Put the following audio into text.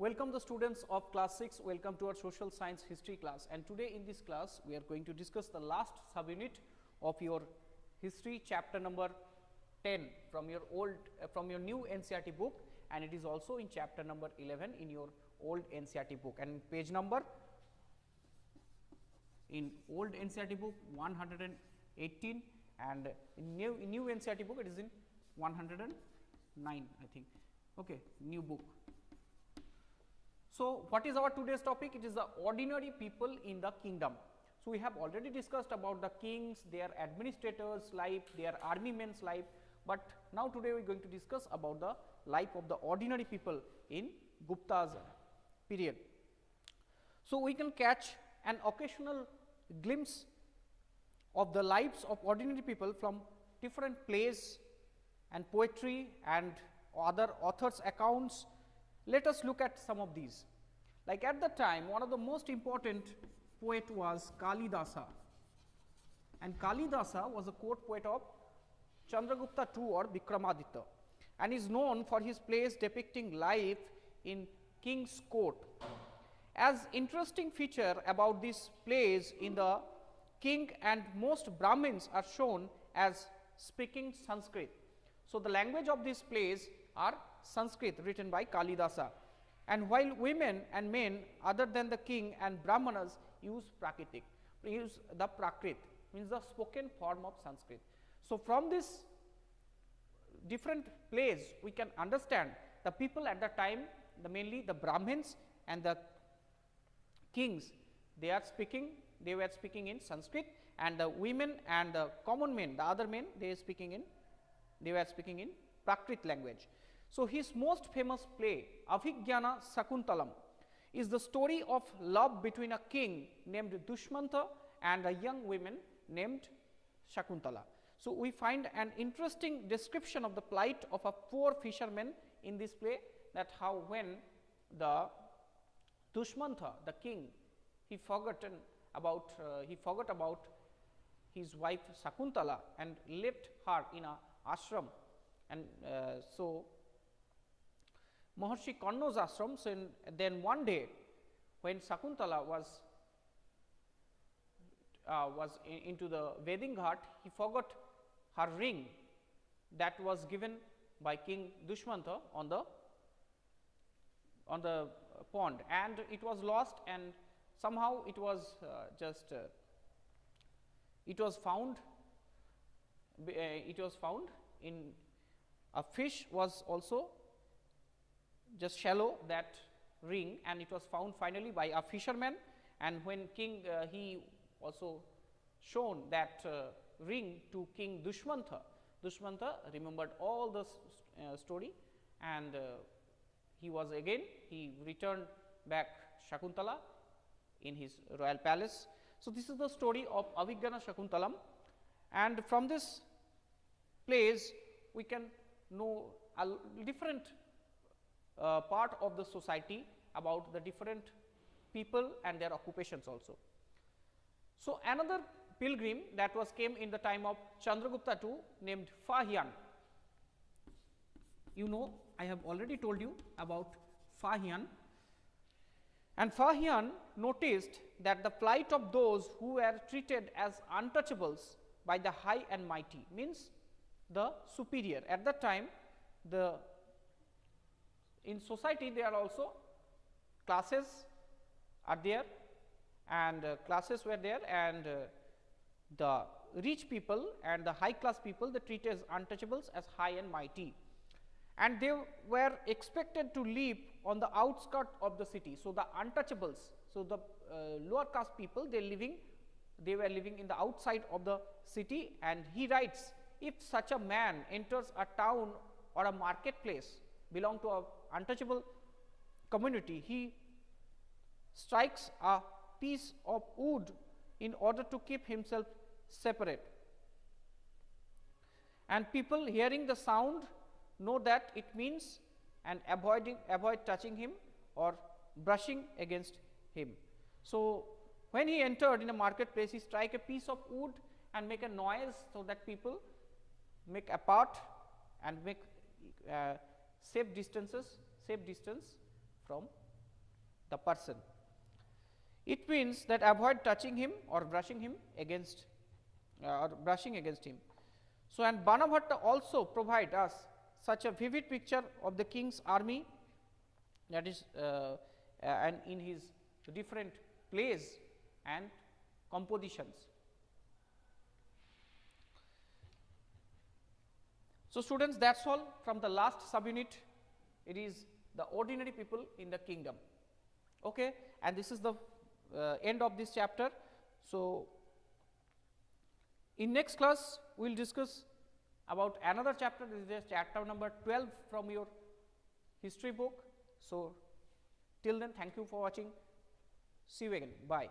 Welcome the students of class 6, welcome to our social science history class, and today in this class we are going to discuss the last subunit of your history chapter number 10 from your new NCERT book, and it is also in chapter number 11 in your old NCERT book, and page number in old NCERT book 118 and in new NCERT book it is in 109 I think. Okay, new book. So, what is our today's topic? It is the ordinary people in the kingdom. So, we have already discussed about the kings, their administrators' life, their army men's life, but now today we are going to discuss about the life of the ordinary people in Gupta's period. So, we can catch an occasional glimpse of the lives of ordinary people from different plays and poetry and other authors' accounts. Let us look at some of these. Like at the time, one of the most important poet was Kalidasa, and Kalidasa was a court poet of Chandragupta II or Vikramaditya, and is known for his plays depicting life in king's court. As interesting feature about these plays, in the king and most Brahmins are shown as speaking Sanskrit. So, the language of these plays are Sanskrit written by Kalidasa, and while women and men other than the king and Brahmanas use Prakritic, use the Prakrit, means the spoken form of Sanskrit. So, from this different plays we can understand the people at the time, mainly the Brahmins and the kings, they were speaking in Sanskrit, and the women and the common men, the other men, they were speaking in Prakrit language. So, his most famous play Abhigyana Shakuntalam is the story of love between a king named Dushmantha and a young woman named Shakuntala. So, we find an interesting description of the plight of a poor fisherman in this play, that how when the Dushmantha, the king, he forgot about his wife Shakuntala and left her in a ashram, and so Maharshi Karna's ashram. So, then one day when Shakuntala was into the bathing ghat, he forgot her ring that was given by King Dushmantha on the pond, and it was lost, and somehow it was it was found in a fish was also just shallow that ring, and it was found finally by a fisherman, and when king he also shown that ring to King Dushmantha. Dushmantha remembered all the story, and he returned back Shakuntala in his royal palace. So, this is the story of Abhigyana Shakuntalam, and from this plays we can know a different part of the society about the different people and their occupations also. So, another pilgrim that came in the time of Chandragupta II named Fahian. You know, I have already told you about Fahian, and Fahian noticed that the plight of those who were treated as untouchables by the high and mighty, means the superior. At that time, in society there are also classes are there, and classes were there, and the rich people and the high class people, they treated as untouchables, as high and mighty, and they were expected to live on the outskirts of the city. So, the untouchables, so the lower caste people, they were living in the outside of the city, and he writes, if such a man enters a town or a marketplace belong to a untouchable community, he strikes a piece of wood in order to keep himself separate, and people hearing the sound know that it means, and avoid touching him or brushing against him. So, when he entered in a marketplace, he strike a piece of wood and make a noise, so that people make apart and make safe distance from the person. It means that avoid touching him or brushing him against him. So, and Banabhatta also provide us such a vivid picture of the king's army, that is and in his different plays and compositions. So, students, that is all from the last subunit. It is the ordinary people in the kingdom, okay, and this is the end of this chapter. So, in next class we will discuss about another chapter. This is chapter number 12 from your history book. So, till then, thank you for watching. See you again. Bye.